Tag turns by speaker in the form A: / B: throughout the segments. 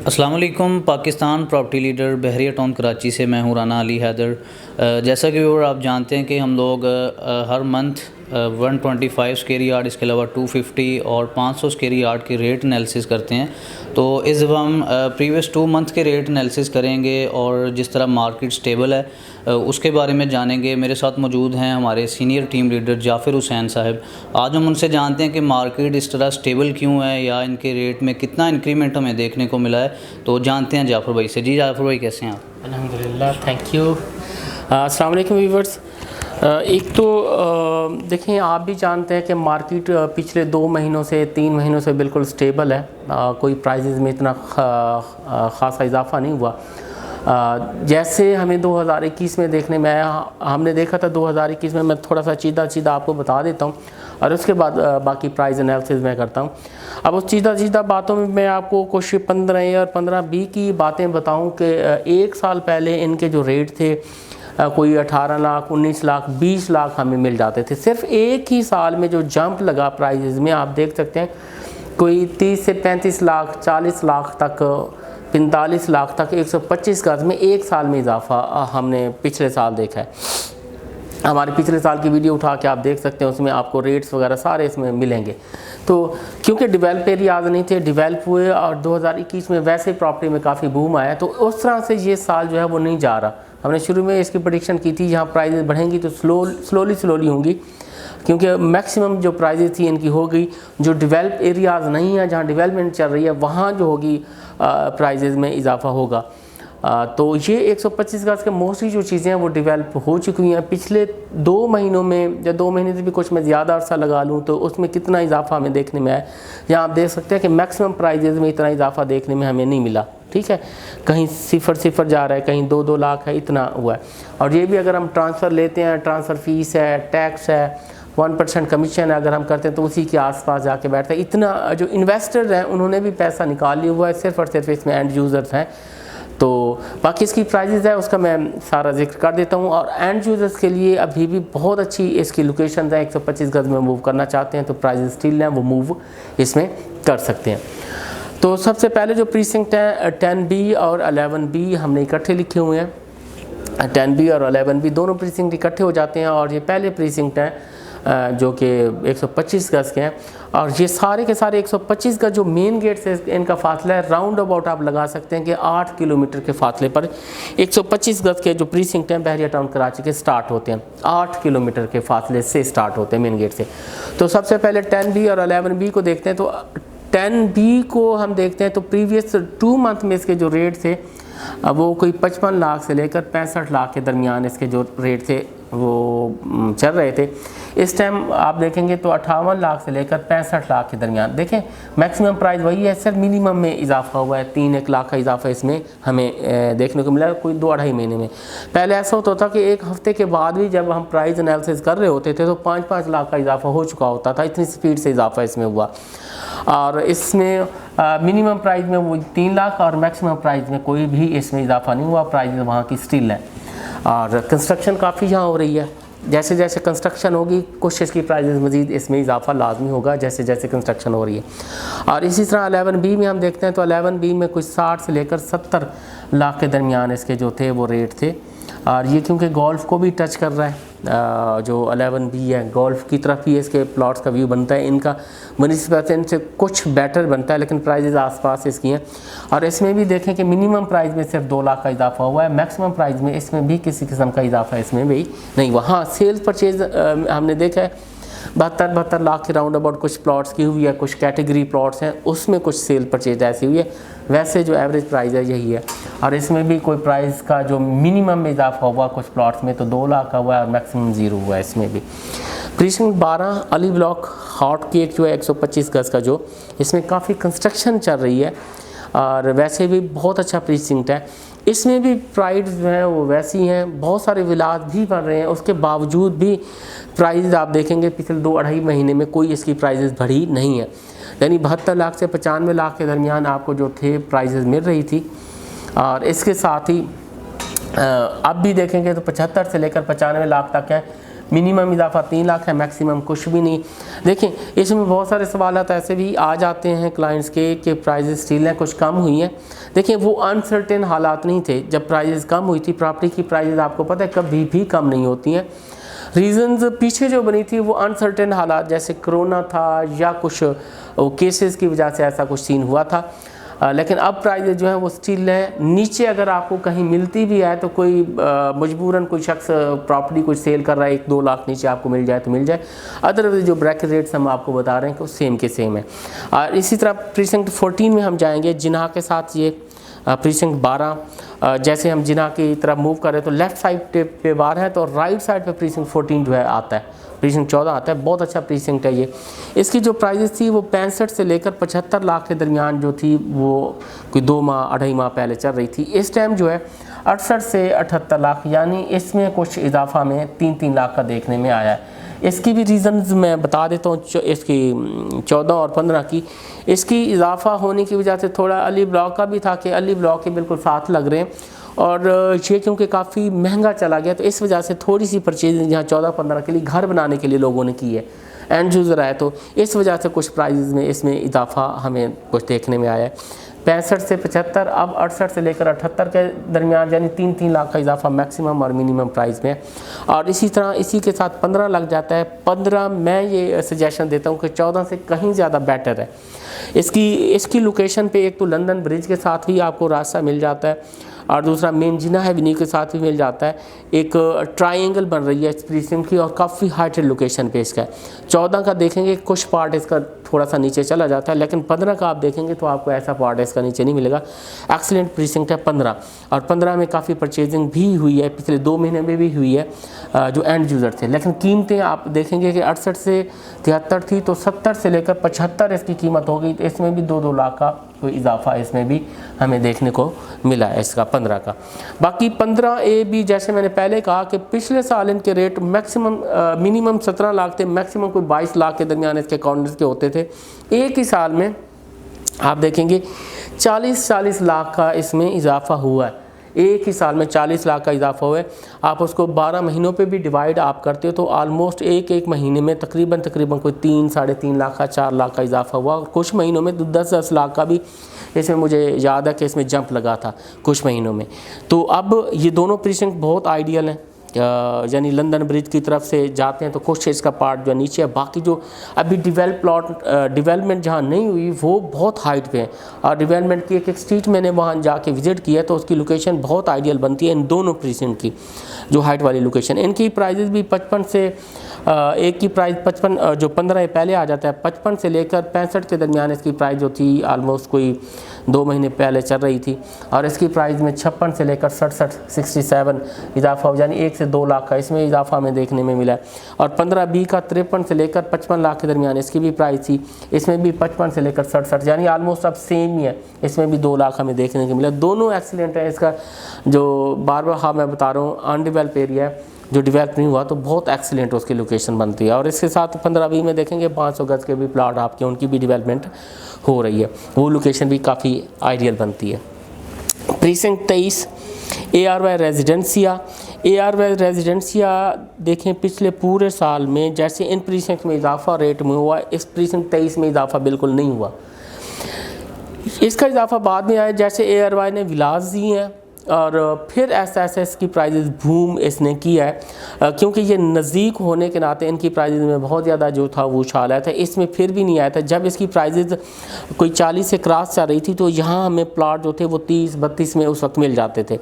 A: अस्सलाम वालेकुम। Pakistan property leader बहरिया town Karachi से मैं हूँ राना अली हैदर। जैसा कि व्यूअर आप जानते हैं कि हम लोग हर मंथ 125 स्क्वायर यार्ड, इसके अलावा 250 और 500 स्क्वायर यार्ड के रेट एनालिसिस करते हैं। तो इस दफ़ा हम प्रीवियस 2 मंथ के रेट एनालिसिस करेंगे और जिस तरह मार्केट स्टेबल है उसके बारे में जानेंगे। मेरे साथ मौजूद हैं हमारे senior team leader Jafir Hussain साहब। आज हम उनसे जानते हैं कि मार्केट इस तरह स्टेबल क्यों है या इनके रेट में कितना इंक्रीमेंट हमें देखने को मिला है। तो जानते हैं जाफ़िर भाई से। जी जाफ़िर भाई, कैसे हैं आप?
B: अल्हम्दुलिल्लाह, थैंक यू। अस्सलाम वालेकुम व्यूअर्स। एक तो देखें, आप भी जानते हैं कि मार्केट पिछले 2 महीनों से 3 महीनों से बिल्कुल स्टेबल है। कोई प्राइजेज़ में इतना ख़ासा इजाफा नहीं हुआ। जैसे हमें 2021 में देखने में आया, हमने देखा था 2021 में। मैं थोड़ा सा चीदा आपको बता देता हूँ और उसके बाद बाकी प्राइस एनालिसिस मैं करता हूँ। अब उस चीदा बातों में मैं आपको कुछ 15 और 15-20 की बातें बताऊँ कि 1 साल पहले इनके जो रेट थे कोई 18 लाख, 19 लाख, 20 लाख हमें मिल जाते थे। सिर्फ एक ही साल में जो जंप लगा प्राइजेज़ में, आप देख सकते हैं कोई 30 से 35 लाख, 40 लाख तक, 45 लाख तक, 125 गज में 1 साल में इजाफा हमने पिछले साल देखा है। हमारे पिछले साल की वीडियो उठा के आप देख सकते हैं, उसमें आपको रेट्स वगैरह सारे इसमें मिलेंगे। तो क्योंकि डेवलप एरियाज नहीं थे, डेवलप हुए और 2021 में वैसे प्रॉपर्टी में काफ़ी बूम आया, तो उस तरह से ये साल जो है वो नहीं जा रहा। हमने शुरू में इसकी प्रेडिक्शन की थी यहाँ प्राइजेस बढ़ेंगी तो स्लोली होंगी, क्योंकि मैक्सिमम जो प्राइजेस थी इनकी हो गई। जो डेवलप एरियाज़ नहीं है, जहाँ डेवलपमेंट चल रही है, वहाँ जो होगी प्राइजेज़ में इजाफा होगा। तो ये 125 गज के मोस्टली जो चीज़ें हैं वो डेवलप हो चुकी हैं। पिछले 2 महीनों में या 2 महीने से भी कुछ मैं ज़्यादा अरसा लगा लूँ तो उसमें कितना इजाफा हमें देखने में आया। यहाँ आप देख सकते हैं कि मैक्सिमम प्राइजेज़ में इतना इजाफा देखने में हमें नहीं मिला। ठीक है, कहीं सिफर जा रहा है, कहीं 2-2 लाख है, इतना हुआ है। और ये भी अगर हम ट्रांसफ़र लेते हैं, ट्रांसफ़र फ़ीस है, टैक्स है, 1% कमीशन है, अगर हम करते हैं तो उसी के आसपास जाके बैठता है। इतना जो इन्वेस्टर्स हैं उन्होंने भी पैसा निकाल लिया हुआ है, सिर्फ और सिर्फ इसमें एंड यूज़र्स हैं। तो बाकी इसकी प्राइजेज़ है उसका मैं सारा जिक्र कर देता हूँ। और एंड यूज़र्स के लिए अभी भी बहुत अच्छी इसकी लोकेशन है। 125 गज में मूव करना चाहते हैं तो प्राइजेज़ स्टिल हैं, वो मूव इसमें कर सकते हैं। तो सबसे पहले जो प्रीसिंक्ट है 10B और 11B हमने इकट्ठे लिखे हुए हैं। 10B और 11B दोनों प्रीसिंक्ट इकट्ठे हो जाते हैं और ये पहले प्रीसिंक्ट हैं जो कि 125 गज के हैं। और ये सारे के सारे 125 का जो मेन गेट से इनका फासला है, राउंड अबाउट आप लगा सकते हैं कि 8 किलोमीटर के फासले पर 125 गज के जो प्रीसिंक्ट हैं बहरिया टाउन कराची के स्टार्ट होते हैं। 8 किलोमीटर के फासले से स्टार्ट होते हैं मेन गेट से। तो सबसे पहले 10B और 11B को देखते हैं। तो 10B को हम देखते हैं तो प्रीवियस 2 मंथ में इसके जो रेट थे वो कोई 55 लाख से लेकर 65 लाख के दरमियान इसके जो रेट थे वो चल रहे थे। इस टाइम आप देखेंगे तो 58 लाख से लेकर 65 लाख के दरमियान। देखें मैक्सिमम प्राइस वही है, सिर्फ मिनिमम में इजाफा हुआ है। 3-1 लाख का इजाफा इसमें हमें देखने को मिला कोई 2-2.5 महीने में। पहले ऐसा होता था कि 1 हफ्ते के बाद भी जब हम प्राइस एनालिसिस कर रहे होते थे तो 5-5 लाख का इजाफा हो चुका होता था, इतनी स्पीड से इजाफा इसमें हुआ। और इसमें मिनिमम प्राइस में वो 3 लाख और मैक्सिमम प्राइस में कोई भी इसमें इजाफा नहीं हुआ। प्राइस वहाँ की स्टिल है और कंस्ट्रक्शन काफ़ी यहाँ हो रही है। जैसे जैसे कंस्ट्रक्शन होगी कुछ इसकी प्राइजेस मज़ीद इसमें इजाफा लाजमी होगा जैसे जैसे कंस्ट्रक्शन हो रही है। और इसी तरह 11B में हम देखते हैं तो 11B में कुछ 60 से लेकर 70 लाख के दरमियान इसके जो थे वो रेट थे। और ये क्योंकि गोल्फ़ को भी टच कर रहा है, जो 11B है गोल्फ़ की तरफ ही इसके प्लॉट्स का व्यू बनता है। इनका 19% से कुछ बेटर बनता है, लेकिन प्राइजेज़ आसपास इसकी हैं। और इसमें भी देखें कि मिनिमम प्राइस में सिर्फ 2 लाख का इजाफा हुआ है, मैक्सिमम प्राइस में इसमें भी किसी किस्म का इजाफा इसमें भी नहीं हुआ। हाँ, सेल्स परचेज हमने देखा है 72 लाख के राउंड अबाउट कुछ प्लॉट्स की हुई है, कुछ कैटेगरी प्लॉट्स हैं उसमें कुछ सेल परचेज ऐसी हुई है। वैसे जो एवरेज प्राइस है यही है। और इसमें भी कोई प्राइस का जो मिनिमम में इजाफा हुआ कुछ प्लॉट्स में तो 2 लाख का हुआ है और मैक्सिमम 0 हुआ है इसमें भी। Precinct 12 Ali block hot cake जो है 125 गज का, जो इसमें काफ़ी कंस्ट्रक्शन चल रही है और वैसे भी बहुत अच्छा प्रीसिंक्ट है। इसमें भी प्राइस जो है वो वैसी हैं, बहुत सारे विलास भी बन रहे हैं, उसके बावजूद भी प्राइस आप देखेंगे पिछले 2-2.5 महीने में कोई इसकी प्राइजेस बढ़ी नहीं है। यानी 72 लाख से 95 लाख के दरमियान आपको जो थे प्राइजेस मिल रही थी। और इसके साथ ही अब भी देखेंगे तो 75 से लेकर 95 लाख तक है। मिनिमम इजाफा 3 लाख है, मैक्सिमम कुछ भी नहीं। देखें इसमें बहुत सारे सवाल ऐसे भी आ जाते हैं क्लाइंट्स के कि प्राइजेस स्टील हैं कुछ कम हुई हैं। देखिए वो अनसर्टेन हालात नहीं थे जब प्राइजेस कम हुई थी। प्रॉपर्टी की प्राइजेस आपको पता है कभी भी कम नहीं होती हैं। रीज़न्स पीछे जो बनी थी वो अनसर्टेन हालात जैसे कोरोना था या कुछ केसेस की वजह से ऐसा कुछ सीन हुआ था। लेकिन अब प्राइजेज जो हैं वो स्टिल हैं नीचे। अगर आपको कहीं मिलती भी है तो कोई मजबूरन कोई शख्स प्रॉपर्टी कुछ सेल कर रहा है 1-2 लाख नीचे आपको मिल जाए तो मिल जाए, अदरवाइज जो ब्रैकेट रेट्स हम आपको बता रहे हैं कि वो सेम के सेम है। और इसी तरह प्रीसिंक्ट 14 में हम जाएंगे जिन्हा के साथ। ये प्रीसिंक्ट 12 जैसे हम जिन्हा की तरफ मूव कर रहे हैं तो लेफ़्ट साइड पे बार है तो राइट साइड पे प्रीसिंक्ट 14 जो है आता है, प्रीसिंक्ट 14 आता है। बहुत अच्छा प्रीसिंक्ट है ये। इसकी जो प्राइजेस थी वो 65 से लेकर 75 लाख के दरमियान जो थी वो कोई 2 माह 2.5 माह पहले चल रही थी। इस टाइम जो है 68 से 78 लाख, यानी इसमें कुछ इजाफा में 3-3 लाख का देखने में आया है। इसकी भी रीज़न्स मैं बता देता हूँ। इसकी 14 और 15 की इसकी इजाफा होने की वजह से थोड़ा अली ब्लॉक का भी था कि अली ब्लॉक के बिल्कुल साथ लग रहे हैं और ये क्योंकि काफ़ी महंगा चला गया तो इस वजह से थोड़ी सी परचेजिंग यहाँ 14-15 के लिए घर बनाने के लिए लोगों ने की है, एंड यूज़र आए तो इस वजह से कुछ प्राइजेज़ में इसमें इजाफा हमें कुछ देखने में आया है। 65 से 75, अब 68 से लेकर 78 के दरमियान, यानी 3-3 लाख का इजाफा मैक्सिमम और मिनिमम प्राइस में। और इसी तरह इसी के साथ 15 लग जाता है। 15 मैं ये सजेशन देता हूँ कि 14 से कहीं ज़्यादा बेटर है। इसकी लोकेशन पे एक तो लंदन ब्रिज के साथ भी आपको रास्ता मिल जाता है और दूसरा मेन जिन्हा एवेन्यू के साथ भी मिल जाता है। एक ट्रायंगल बन रही है इस प्रीसिंक्ट की और काफ़ी हाइटेड लोकेशन पे इसका है। 14 का देखेंगे कुछ पार्ट इसका थोड़ा सा नीचे चला जाता है, लेकिन 15 का आप देखेंगे तो आपको ऐसा पार्ट इसका नीचे नहीं मिलेगा। एक्सीलेंट प्रीसिंक्ट है 15, और 15 में काफ़ी परचेजिंग भी हुई है, पिछले 2 महीने में भी हुई है जो एंड यूज़र थे। लेकिन कीमतें आप देखेंगे कि 68 से 73 थी तो 70 से लेकर 75 इसकी कीमत हो गई। तो इसमें भी 2-2 लाख का कोई इजाफा इसमें भी हमें देखने को मिला है इसका 15 का। बाकी 15A भी जैसे मैंने पहले कहा कि पिछले साल इनके रेट मैक्सिमम मिनिमम 17 लाख थे, मैक्सिमम कोई 22 लाख के दरमियान इसके काउंटर्स के होते थे। एक ही साल में आप देखेंगे 40 लाख का इसमें इजाफा हुआ है। एक ही साल में 40 लाख का इजाफा हुआ है। आप उसको 12 महीनों पे भी डिवाइड आप करते हो तो आलमोस्ट एक महीने में तकरीबन कोई 3-3.5 लाख का 4 लाख का इजाफा हुआ। और कुछ महीनों में 10-10 लाख का भी इसमें मुझे याद है कि इसमें जंप लगा था कुछ महीनों में। तो अब ये दोनों प्रीसिंक्ट बहुत आइडियल हैं। यानी लंदन ब्रिज की तरफ से जाते हैं तो कुछ इसका पार्ट जो नीचे है, बाकी जो अभी डेवलपमेंट जहाँ नहीं हुई वो बहुत हाइट पे है। और डेवलपमेंट की एक स्ट्रीट मैंने वहाँ जाके विज़िट किया तो उसकी लोकेशन बहुत आइडियल बनती है इन दोनों प्रीसिंक्ट की, जो हाइट वाली लोकेशन। इनकी प्राइजेज़ भी 55 से एक की प्राइस 55 जो 15 पहले आ जाता है, 55 से लेकर 65 के दरमियान इसकी प्राइस जो थी आलमोस्ट कोई 2 महीने पहले चल रही थी। और इसकी प्राइस में 56 से लेकर 67 इजाफा हो, यानी 1 से 2 लाख का इसमें इजाफा हमें देखने में मिला है। और 15B का 53 से लेकर 55 लाख के दरमियान इसकी भी प्राइस थी। इसमें भी 55 से लेकर 67, यानी आलमोस्ट अब सेम ही है। इसमें भी 2 लाख हमें देखने को मिला। दोनों एक्सीलेंट है। इसका जो बार हाँ मैं बता रहा हूँ अनडेवलप एरिया है, जो डेवलप नहीं हुआ तो बहुत एक्सीलेंट उसकी लोकेशन बनती है। और इसके साथ 15B में देखेंगे 500 गज के भी प्लाट आपके उनकी भी डेवलपमेंट हो रही है, वो लोकेशन भी काफ़ी आइडियल बनती है। Precinct 23 ARY Residencia. ARY Residencia देखें पिछले पूरे साल में जैसे इन प्रीसिंक्ट में इजाफा रेट में हुआ, इस प्रीसिंक्ट 23 में इजाफा बिल्कुल नहीं हुआ। इसका इजाफा बाद में आया जैसे ARY ने विलास दी हैं और फिर SSS की प्राइजेज़ बूम इसने किया है, क्योंकि ये नज़दीक होने के नाते इनकी प्राइजेज़ में बहुत ज़्यादा जो था वो उछाल आया था। इसमें फिर भी नहीं आया था। जब इसकी प्राइजेज़ कोई 40 से क्रॉस चल रही थी तो यहाँ हमें प्लाट जो थे वो 30-32 में उस वक्त मिल जाते थे।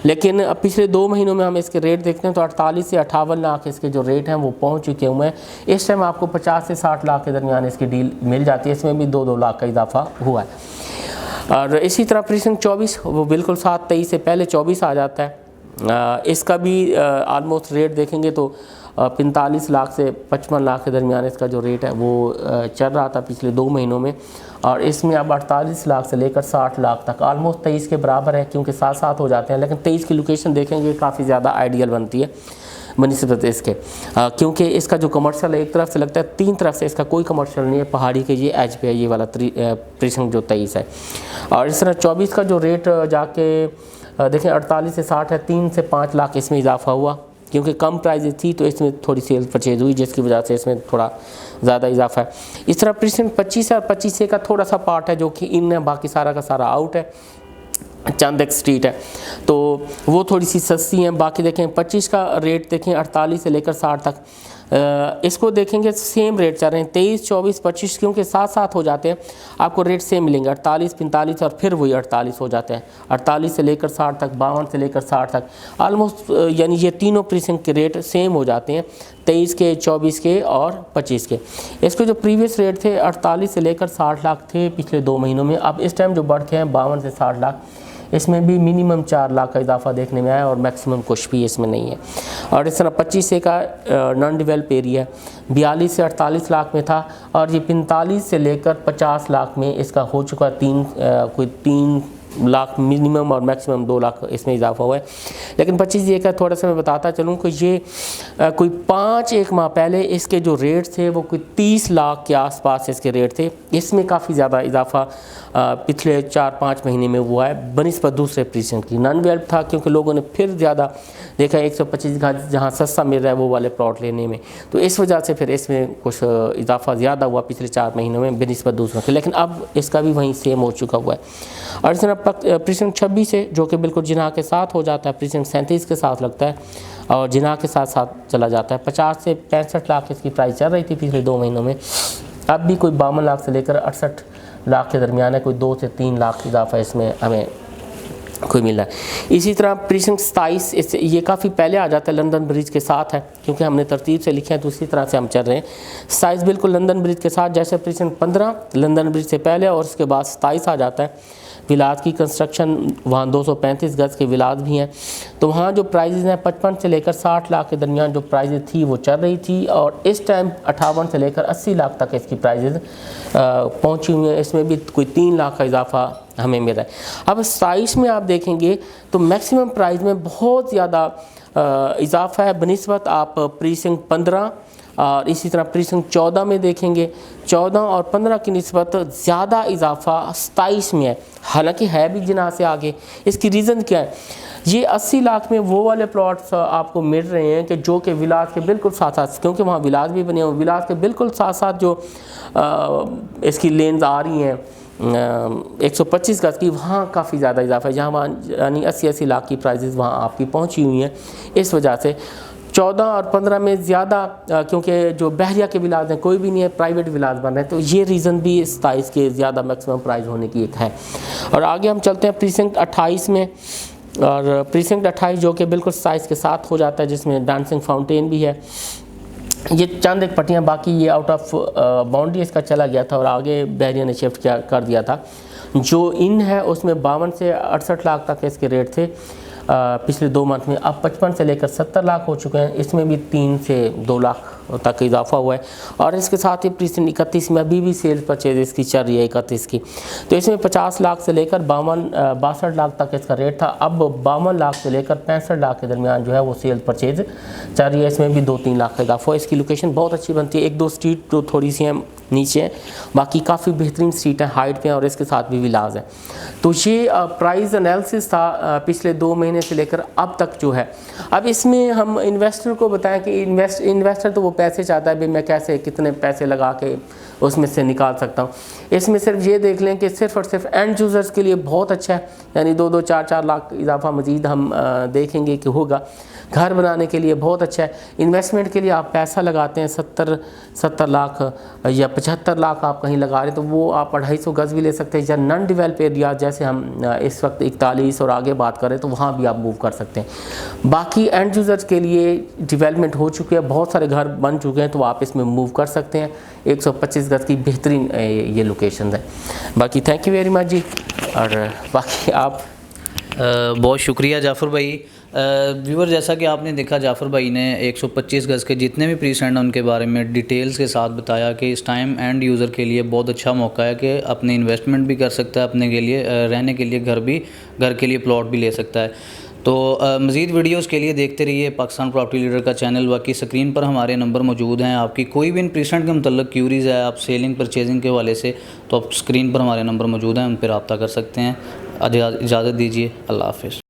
B: लेकिन पिछले 2 महीनों में हम इसके रेट देखते हैं तो 48 से 58 लाख इसके जो रेट हैं वो पहुँच चुके हुए हैं। इस टाइम आपको 50 से 60 लाख के दरमियान इसकी डील मिल जाती है। इसमें भी 2-2 लाख का इजाफा हुआ है। और इसी तरह प्रीसिंक्ट 24 वो बिल्कुल 23 से पहले 24 आ जाता है। इसका भी आलमोस्ट रेट देखेंगे तो 45 लाख से 55 लाख के दरमियान इसका जो रेट है वो चल रहा था पिछले 2 महीनों में। और इसमें अब 48 लाख से लेकर 60 लाख तक आलमोस्ट 23 के बराबर है, क्योंकि साथ हो जाते हैं। लेकिन 23 की लोकेशन देखेंगे काफ़ी ज़्यादा आइडियल बनती है बनिस्बत इसके, क्योंकि इसका जो कमर्शियल है एक तरफ से लगता है, 3 तरफ से इसका कोई कमर्शियल नहीं है। पहाड़ी के ये एज पे है ये वाला प्रीसिंक्ट जो 23 है। और इस तरह 24 का जो रेट जाके देखें 48 से 60 है, 3 से 5 लाख इसमें इजाफा हुआ। क्योंकि कम प्राइजेज थी तो इसमें थोड़ी सेल परचेज हुई, जिसकी वजह से इसमें थोड़ा ज़्यादा इजाफा है। इस तरह प्रीसेंट 25 और 25A का थोड़ा सा पार्ट है जो कि इन है, बाकी सारा का सारा आउट है। चंद एक स्ट्रीट है तो वो थोड़ी सी सस्ती हैं। बाकी देखें 25 का रेट देखें 48 से लेकर 60 तक, इसको देखेंगे सेम रेट चल रहे हैं 23, 24, 25, क्योंकि साथ साथ हो जाते हैं, आपको रेट सेम मिलेंगे 48, 45 और फिर वही 48 हो जाते हैं। 48 से लेकर 60 तक, 52 से लेकर 60 तक, आलमोस्ट यानी ये तीनों प्रीसेंट के रेट सेम हो जाते हैं, 23 के, 24 के और 25 के। इसके जो प्रीवियस रेट थे 48 से लेकर 60 लाख थे पिछले 2 महीनों में। अब इस टाइम जो बढ़ के हैं 52 से 60 लाख, इसमें भी मिनिमम 4 लाख का इजाफा देखने में आया और मैक्सिमम कुछ भी इसमें नहीं है। और इस तरह 25A का नॉन डेवलप एरिया 42 से 48 लाख में था और ये 45 से लेकर 50 लाख में इसका हो चुका 3 लाख मिनिमम और मैक्सिमम 2 लाख इसमें इजाफा हुआ है। लेकिन 25A का थोड़ा सा मैं बताता चलूँ कि ये कोई 1 माह पहले इसके जो रेट थे वो कोई 30 लाख के आसपास इसके रेट थे। इसमें काफ़ी ज़्यादा इजाफा पिछले 4-5 महीने में हुआ है बनिस्बत दूसरे प्रीसेंट की। नॉन डेवलप था क्योंकि लोगों ने फिर ज़्यादा देखा 125 का जहाँ सस्ता मिल रहा है वो वाले प्लॉट लेने में, तो इस वजह से फिर इसमें कुछ इजाफा ज़्यादा हुआ पिछले 4 महीनों में बनिस्बत दूसरों के। लेकिन अब इसका भी वहीं सेम हो चुका हुआ है। और इस तरह प्रीसेंट 26 है जो कि बिल्कुल जिनाह के साथ हो जाता है, प्रीसेंट 37 के साथ लगता है और जिनाह के साथ साथ चला जाता है। 50 से 65 लाख इसकी प्राइस चल रही थी पिछले 2 महीनों में, अब भी कोई 52 लाख से लेकर 68 लाख के दरमियान है, कोई 2 से 3 लाख इजाफा इसमें हमें कोई मिल रहा है। इसी तरह प्रीसेंट 27 ये काफ़ी पहले आ जाता है, लंदन ब्रिज के साथ है क्योंकि हमने तरतीब से लिखे हैं तो उसी तरह से हम चल रहे हैं। 27 बिल्कुल लंदन ब्रिज के साथ, जैसे प्रीसेंट 15 लंदन ब्रिज से पहले और उसके बाद 27 आ जाता है। विलास की कंस्ट्रक्शन वहाँ 235 गज के विलास भी हैं, तो वहाँ जो प्राइजेज़ हैं 55 से लेकर 60 लाख के दरमियान जो प्राइजेज़ थी वो चल रही थी और इस टाइम 58 से लेकर 80 लाख तक इसकी प्राइजेज़ पहुँची हुई हैं। इसमें भी कोई 3 लाख का इजाफा हमें मिल रहा है। अब 27 में आप देखेंगे तो मैक्सिमम प्राइस में बहुत ज़्यादा इजाफा है बनिस्बत आप प्रीसेंट 15 और इसी तरह प्रीसेंट 14 में देखेंगे 14 और 15 की निस्बत ज़्यादा इजाफा 27 में है, हालांकि है भी जिनाह से आगे। इसकी रीज़न क्या है? ये 80 लाख में वो वाले प्लॉट्स आपको मिल रहे हैं कि जो कि विलास के बिल्कुल साथ साथ, क्योंकि वहाँ विलास भी बने हुए, विलास के बिल्कुल साथ साथ जो इसकी लेन्स आ रही हैं 125 गज की, वहाँ काफ़ी ज़्यादा इजाफा है, जहाँ वहाँ यानी 80 लाख की प्राइजेस वहाँ आपकी पहुँची हुई हैं। इस वजह से 14 और 15 में ज़्यादा, क्योंकि जो बहरिया के विलास हैं कोई भी नहीं है, प्राइवेट विलास बन रहे हैं, तो ये रीज़न भी 27 के ज़्यादा मैक्सिमम प्राइस होने की एक है। और आगे हम चलते हैं प्रीसेंट 28 में, और प्रीसेंट 28 जो कि बिल्कुल साइज़ के साथ हो जाता है, जिसमें डांसिंग फाउंटेन भी है। ये चंद एक पट्टियाँ, बाकी ये आउट ऑफ बाउंड्री इसका चला गया था और आगे बहरिया ने शिफ्ट कर दिया था। जो इन है उसमें 52 से 68 लाख तक इसके रेट थे पिछले 2 मंथ में। अब 55 से लेकर 70 लाख हो चुके हैं, इसमें भी 3 से 2 लाख तक इजाफा हुआ है। और इसके साथ ही प्रीसेंट 31 में अभी भी सेल्स परचेज इसकी चल रही है 31 की, तो इसमें 50 लाख से लेकर 62 लाख तक इसका रेट था। अब 52 लाख से लेकर 65 लाख के दरमियान जो है वो सेल्स परचेज चल रही है, इसमें भी 2-3 लाख का इजाफा। इसकी लोकेशन बहुत अच्छी बनती है, 1-2 स्ट्रीट जो थोड़ी सी हैं नीचे है, बाकी काफ़ी बेहतरीन स्ट्रीट है, हाइट पे है और इसके साथ भी विलाज है। तो ये प्राइस एनालिसिस था पिछले 2 महीने से लेकर अब तक जो है। अब इसमें हम इन्वेस्टर को बताएं कि इन्वेस्टर तो वो पैसे चाहता है, भाई मैं कैसे कितने पैसे लगा के उसमें से निकाल सकता हूँ। इसमें सिर्फ ये देख लें कि सिर्फ और सिर्फ एंड यूज़र्स के लिए बहुत अच्छा है, यानी 2-2, 4-4 लाख इजाफा मज़ीद हम देखेंगे कि होगा। घर बनाने के लिए बहुत अच्छा है। इन्वेस्टमेंट के लिए आप पैसा लगाते हैं 70 लाख या 75 लाख आप कहीं लगा रहे हैं, तो वो आप 250 गज़ भी ले सकते हैं, या नॉन डेवलप एरिया जैसे हम इस वक्त 41 और आगे बात करें तो वहाँ भी आप मूव कर सकते हैं। बाकी एंड यूज़र्स के लिए डेवलपमेंट हो चुकी है, बहुत सारे घर बन चुके हैं, तो आप इसमें मूव कर सकते हैं। 125 गज़ की बेहतरीन ये लोकेशन है। बाकी थैंक यू वेरी मच जी। और बाकी आप
A: बहुत शुक्रिया जाफ़र भाई। व्यूवर, जैसा कि आपने देखा जाफ़र भाई ने 125 गज़ के जितने भी प्रीसेंट हैं उनके बारे में डिटेल्स के साथ बताया कि इस टाइम एंड यूज़र के लिए बहुत अच्छा मौका है कि अपने इन्वेस्टमेंट भी कर सकता है, अपने के लिए रहने के लिए घर के लिए प्लॉट भी ले सकता है। तो मज़ीद वीडियोस के लिए देखते रहिए पाकिस्तान प्रॉपर्टी लीडर का चैनल। बाकी स्क्रीन पर हमारे नंबर मौजूद हैं, आपकी कोई भी इन प्रीसेंट के मतलब क्यूरीज़ है, आप सेलिंग परचेजिंग के हवाले से, तो आप स्क्रीन पर हमारे नंबर मौजूद हैं, उन पर रब्ता कर सकते हैं। इजाज़त दीजिए, अल्लाह हाफ़िज़।